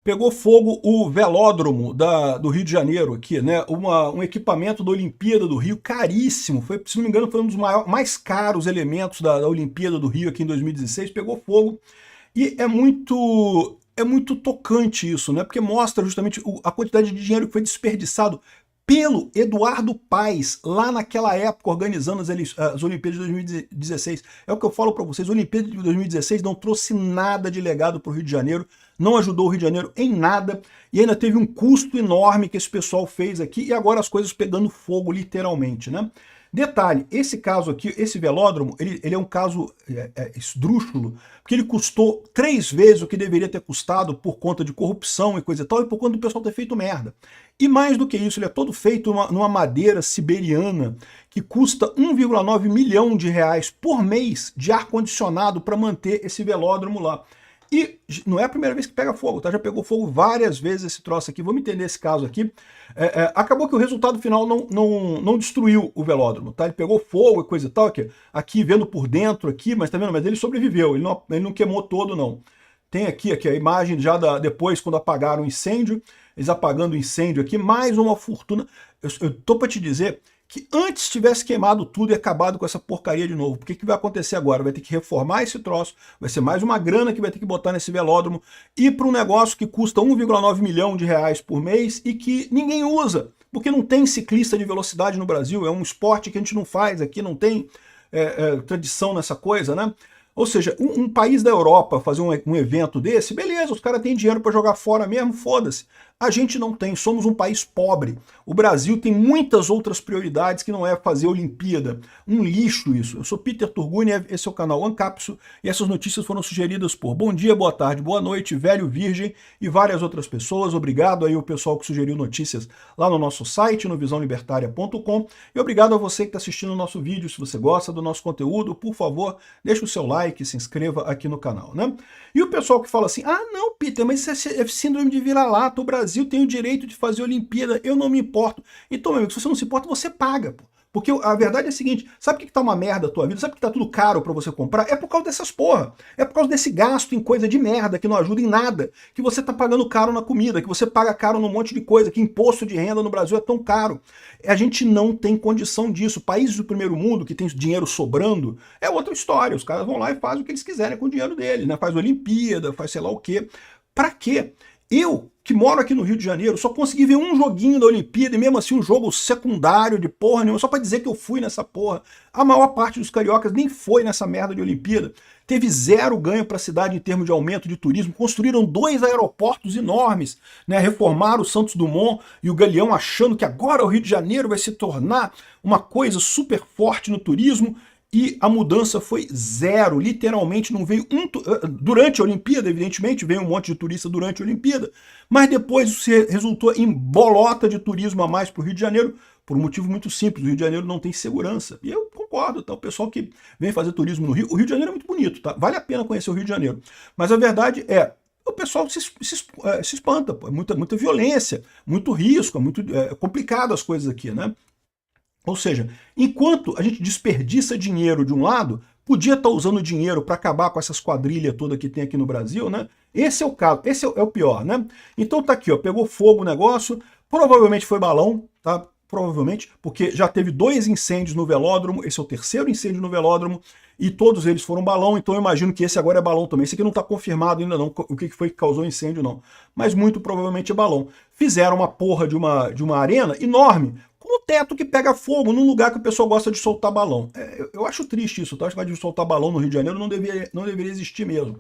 Pegou fogo o velódromo do Rio de Janeiro aqui, né? Um equipamento da Olimpíada do Rio, caríssimo. Foi, se não me engano, foi um dos mais caros elementos da Olimpíada do Rio aqui em 2016. Pegou fogo e é muito tocante isso, né? Porque mostra justamente a quantidade de dinheiro que foi desperdiçado pelo Eduardo Paes, lá naquela época, organizando as Olimpíadas de 2016. É o que eu falo para vocês, a Olimpíada de 2016 não trouxe nada de legado para o Rio de Janeiro, não ajudou o Rio de Janeiro em nada, e ainda teve um custo enorme que esse pessoal fez aqui, e agora as coisas pegando fogo, literalmente, né? Detalhe, esse caso aqui, esse velódromo, ele é um caso esdrúxulo, porque ele custou 3 vezes o que deveria ter custado por conta de corrupção e coisa e tal, e por conta do pessoal ter feito merda. E mais do que isso, ele é todo feito numa madeira siberiana que custa 1,9 milhão de reais por mês de ar-condicionado para manter esse velódromo lá. E não é a primeira vez que pega fogo, tá? Já pegou fogo várias vezes esse troço aqui. Vamos entender esse caso aqui. Acabou que o resultado final não destruiu o velódromo, tá? Ele pegou fogo e coisa e tal, aqui vendo por dentro aqui, mas tá vendo? Mas ele sobreviveu, ele não queimou todo, não. Tem aqui a imagem já depois, quando apagaram o incêndio, eles apagando o incêndio aqui, mais uma fortuna. Eu tô para te dizer que antes tivesse queimado tudo e acabado com essa porcaria de novo. Porque o que vai acontecer agora? Vai ter que reformar esse troço, vai ser mais uma grana que vai ter que botar nesse velódromo, ir para um negócio que custa 1,9 milhão de reais por mês e que ninguém usa, porque não tem ciclista de velocidade no Brasil, é um esporte que a gente não faz aqui, não tem tradição nessa coisa, né? Ou seja, um país da Europa fazer um evento desse, beleza, os caras têm dinheiro para jogar fora mesmo, foda-se. A gente não tem, somos um país pobre. O Brasil tem muitas outras prioridades que não é fazer Olimpíada. Um lixo isso. Eu sou Peter Turguni, esse é o canal Ancapso, e essas notícias foram sugeridas por Bom Dia, Boa Tarde, Boa Noite, Velho Virgem e várias outras pessoas. Obrigado aí ao pessoal que sugeriu notícias lá no nosso site, no visãolibertaria.com, e obrigado a você que está assistindo o nosso vídeo. Se você gosta do nosso conteúdo, por favor, deixe o seu like, se inscreva aqui no canal, né? E o pessoal que fala assim, ah não, Peter, mas isso é síndrome de vira-lata, o Brasil tem o direito de fazer Olimpíada, eu não me importo. Então, meu amigo, se você não se importa, você paga, pô. Porque a verdade é a seguinte, sabe por que tá uma merda a tua vida? Sabe por que tá tudo caro pra você comprar? É por causa dessas porra. É por causa desse gasto em coisa de merda que não ajuda em nada. Que você tá pagando caro na comida, que você paga caro num monte de coisa, que imposto de renda no Brasil é tão caro. A gente não tem condição disso. Países do primeiro mundo que tem dinheiro sobrando, é outra história. Os caras vão lá e fazem o que eles quiserem com o dinheiro deles, né? Faz Olimpíada, faz sei lá o quê. Pra quê? Eu, que moro aqui no Rio de Janeiro, só consegui ver um joguinho da Olimpíada, e mesmo assim um jogo secundário de porra nenhuma, só pra dizer que eu fui nessa porra. A maior parte dos cariocas nem foi nessa merda de Olimpíada. Teve zero ganho para a cidade em termos de aumento de turismo. Construíram 2 aeroportos enormes, né? Reformaram o Santos Dumont e o Galeão, achando que agora o Rio de Janeiro vai se tornar uma coisa super forte no turismo. E a mudança foi zero, literalmente não veio durante a Olimpíada, evidentemente, veio um monte de turista durante a Olimpíada, mas depois isso resultou em bolota de turismo a mais para o Rio de Janeiro, por um motivo muito simples, o Rio de Janeiro não tem segurança. E eu concordo, tá? O pessoal que vem fazer turismo no Rio, o Rio de Janeiro é muito bonito, tá? Vale a pena conhecer o Rio de Janeiro, mas a verdade é, o pessoal se espanta, pô. Muita violência, muito risco, é muito complicado as coisas aqui, né? Ou seja, enquanto a gente desperdiça dinheiro de um lado, podia estar usando dinheiro para acabar com essas quadrilhas toda que tem aqui no Brasil, né? Esse é o caso, esse é o pior, né? Então tá aqui, ó, pegou fogo o negócio, provavelmente foi balão, tá? Provavelmente, porque já teve 2 incêndios no velódromo, esse é o terceiro incêndio no velódromo, e todos eles foram balão, então eu imagino que esse agora é balão também. Esse aqui não está confirmado ainda não, o que foi que causou o incêndio não, mas muito provavelmente é balão. Fizeram uma porra de uma arena enorme, com o teto que pega fogo, num lugar que o pessoal gosta de soltar balão. Eu acho triste isso, tá? Acho que de soltar balão no Rio de Janeiro não deveria existir mesmo.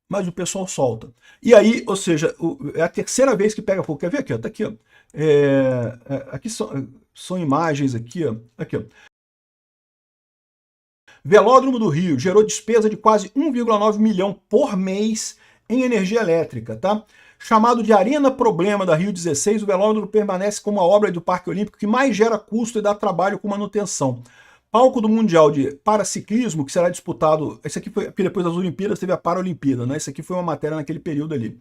Mas o pessoal solta. E aí, ou seja, é a terceira vez que pega fogo. Quer ver aqui? Ó, tá aqui, ó. Aqui são imagens aqui, ó. Aqui, ó. Velódromo do Rio gerou despesa de quase 1,9 milhão por mês em energia elétrica, tá? Chamado de Arena Problema da Rio 16, o velódromo permanece como a obra do Parque Olímpico que mais gera custo e dá trabalho com manutenção. Palco do Mundial de Paraciclismo, que será disputado... Esse aqui foi, porque depois das Olimpíadas teve a Paralimpíada, né? Esse aqui foi uma matéria naquele período ali.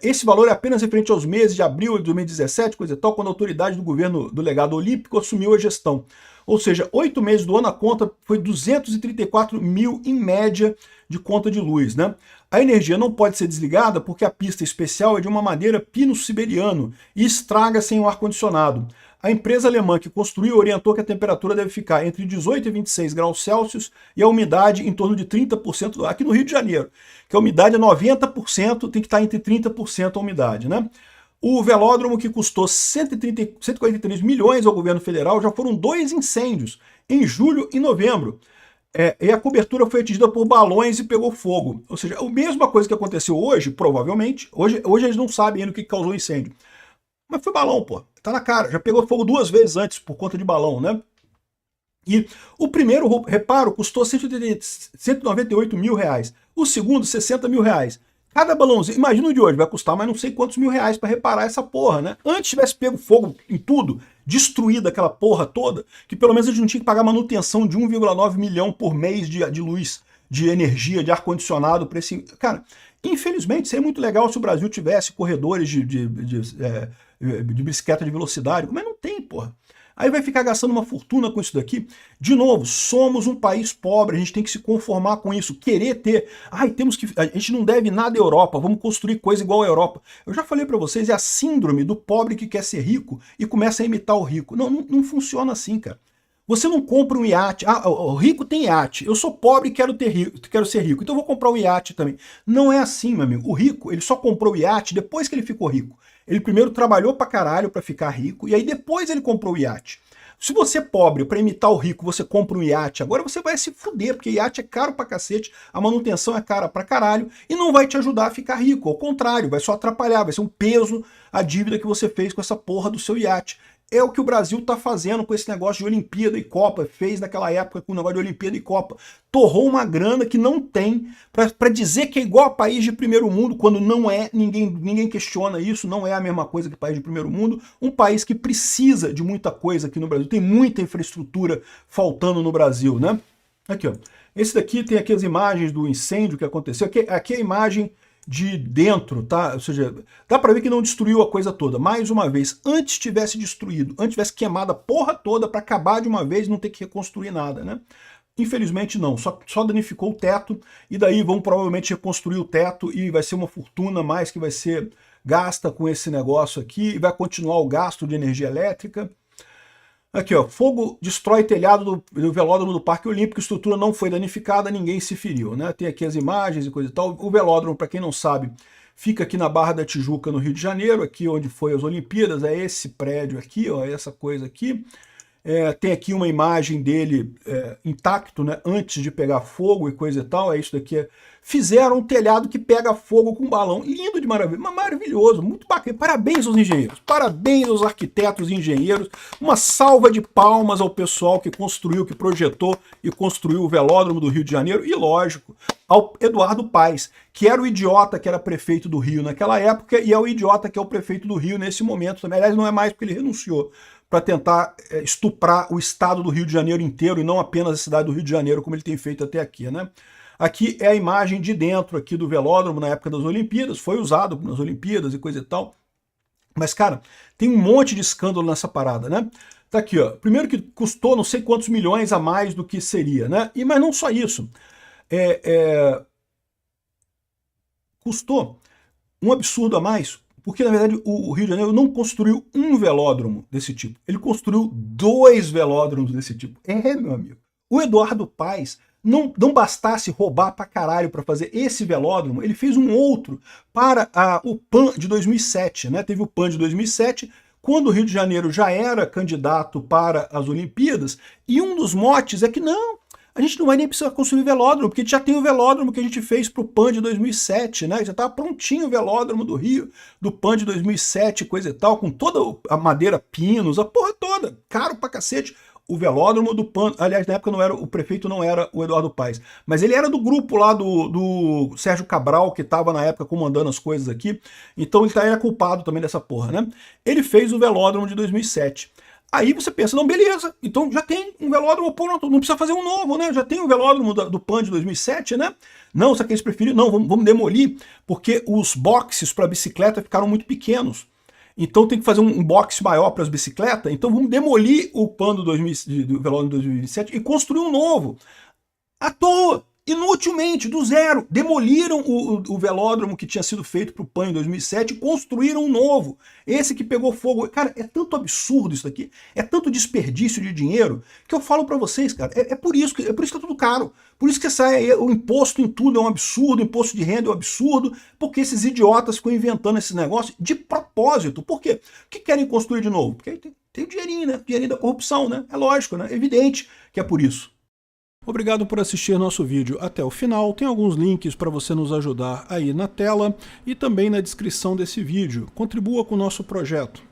Esse valor é apenas referente aos meses de abril de 2017, coisa e tal, quando a autoridade do governo do legado olímpico assumiu a gestão. Ou seja, 8 meses do ano a conta foi 234 mil em média de conta de luz, né? A energia não pode ser desligada porque a pista especial é de uma madeira pino-siberiano e estraga sem o ar-condicionado. A empresa alemã que construiu orientou que a temperatura deve ficar entre 18 e 26 graus Celsius e a umidade em torno de 30%, aqui no Rio de Janeiro, que a umidade é 90%, tem que estar entre 30% a umidade, né? O velódromo, que custou 143 milhões ao governo federal, já foram 2 incêndios, em julho e novembro. E a cobertura foi atingida por balões e pegou fogo. Ou seja, a mesma coisa que aconteceu hoje, provavelmente. Hoje eles não sabem ainda o que causou o incêndio. Mas foi balão, pô. Tá na cara. Já pegou fogo 2 vezes antes por conta de balão, né? E o primeiro reparo custou 198 mil reais. O segundo, 60 mil reais. Cada balãozinho, imagina o de hoje, vai custar mais não sei quantos mil reais para reparar essa porra, né? Antes tivesse pego fogo em tudo, destruída aquela porra toda, que pelo menos a gente não tinha que pagar manutenção de 1,9 milhão por mês de luz, de energia, de ar-condicionado para esse... Cara, infelizmente seria muito legal se o Brasil tivesse corredores de bicicleta de velocidade, mas não tem, porra. Aí vai ficar gastando uma fortuna com isso daqui. De novo, somos um país pobre, a gente tem que se conformar com isso, querer ter. Ai, a gente não deve nada à Europa, vamos construir coisa igual à Europa. Eu já falei para vocês, é a síndrome do pobre que quer ser rico e começa a imitar o rico. Não funciona assim, cara. Você não compra um iate. Ah, o rico tem iate. Eu sou pobre e quero ser rico, então eu vou comprar um iate também. Não é assim, meu amigo. O rico, ele só comprou o iate depois que ele ficou rico. Ele primeiro trabalhou pra caralho pra ficar rico, e aí depois ele comprou o iate. Se você é pobre, pra imitar o rico, você compra um iate, agora você vai se fuder, porque iate é caro pra cacete, a manutenção é cara pra caralho, e não vai te ajudar a ficar rico. Ao contrário, vai só atrapalhar, vai ser um peso a dívida que você fez com essa porra do seu iate. É o que o Brasil tá fazendo com esse negócio de Olimpíada e Copa, fez naquela época com o negócio de Olimpíada e Copa. Torrou uma grana que não tem, para dizer que é igual a país de primeiro mundo, quando não é, ninguém questiona isso, não é a mesma coisa que país de primeiro mundo. Um país que precisa de muita coisa aqui no Brasil, tem muita infraestrutura faltando no Brasil, né? Aqui, ó. Esse daqui tem aqui as imagens do incêndio que aconteceu. Aqui é a imagem de dentro, tá? Ou seja, dá pra ver que não destruiu a coisa toda. Mais uma vez, antes tivesse destruído, antes tivesse queimado a porra toda para acabar de uma vez e não ter que reconstruir nada, né? Infelizmente não, só danificou o teto, e daí vão provavelmente reconstruir o teto e vai ser uma fortuna mais que vai ser gasta com esse negócio aqui, e vai continuar o gasto de energia elétrica. Aqui, ó, fogo destrói telhado do velódromo do Parque Olímpico, a estrutura não foi danificada, ninguém se feriu, né? Tem aqui as imagens e coisa e tal. O velódromo, para quem não sabe, fica aqui na Barra da Tijuca, no Rio de Janeiro, aqui onde foi as Olimpíadas, é esse prédio aqui, ó, essa coisa aqui. Tem aqui uma imagem dele intacto, né, antes de pegar fogo e coisa e tal, é isso daqui. Fizeram um telhado que pega fogo com um balão, lindo de maravilha, maravilhoso, muito bacana. Parabéns aos engenheiros, parabéns aos arquitetos e engenheiros, uma salva de palmas ao pessoal que construiu, que projetou e construiu o velódromo do Rio de Janeiro, e lógico, ao Eduardo Paes, que era o idiota que era prefeito do Rio naquela época e é o idiota que é o prefeito do Rio nesse momento também. Aliás, não é mais porque ele renunciou para tentar estuprar o estado do Rio de Janeiro inteiro e não apenas a cidade do Rio de Janeiro, como ele tem feito até aqui, né? Aqui é a imagem de dentro aqui do velódromo na época das Olimpíadas, foi usado nas Olimpíadas e coisa e tal. Mas, cara, tem um monte de escândalo nessa parada, né? Tá aqui, ó. Primeiro que custou não sei quantos milhões a mais do que seria, né? Mas não só isso. Custou um absurdo a mais, porque na verdade o Rio de Janeiro não construiu um velódromo desse tipo, ele construiu 2 velódromos desse tipo. Meu amigo. O Eduardo Paes não bastasse roubar pra caralho para fazer esse velódromo, ele fez um outro para o PAN de 2007, né? Teve o PAN de 2007, quando o Rio de Janeiro já era candidato para as Olimpíadas, e um dos motes é que não, a gente não vai nem precisar construir velódromo, porque a gente já tem o velódromo que a gente fez para o PAN de 2007, né? Já estava prontinho o velódromo do Rio, do PAN de 2007, coisa e tal, com toda a madeira pinos, a porra toda, caro pra cacete. O velódromo do PAN, aliás, na época não era, o prefeito não era o Eduardo Paes, mas ele era do grupo lá do Sérgio Cabral, que estava na época comandando as coisas aqui, então ele era culpado também dessa porra, né? Ele fez o velódromo de 2007. Aí você pensa, não, beleza, então já tem um velódromo, pô, não precisa fazer um novo, né? Já tem o velódromo do PAN de 2007, né? Não, só que eles preferiram, não, vamos demolir, porque os boxes para bicicleta ficaram muito pequenos. Então tem que fazer um box maior para as bicicletas, então vamos demolir o PAN do velódromo de 2007 e construir um novo. À toa! inutilmente, do zero. Demoliram o velódromo que tinha sido feito para o PAN em 2007 e construíram um novo. Esse que pegou fogo. Cara, é tanto absurdo isso daqui, é tanto desperdício de dinheiro, que eu falo para vocês, cara, é por isso que tá tudo caro. Por isso que o imposto em tudo é um absurdo, o imposto de renda é um absurdo, porque esses idiotas ficam inventando esse negócio de propósito. Por quê? O que querem construir de novo? Porque tem o dinheirinho, né? O dinheirinho da corrupção, né? É lógico, né? É evidente que é por isso. Obrigado por assistir nosso vídeo até o final. Tem alguns links para você nos ajudar aí na tela e também na descrição desse vídeo. Contribua com o nosso projeto.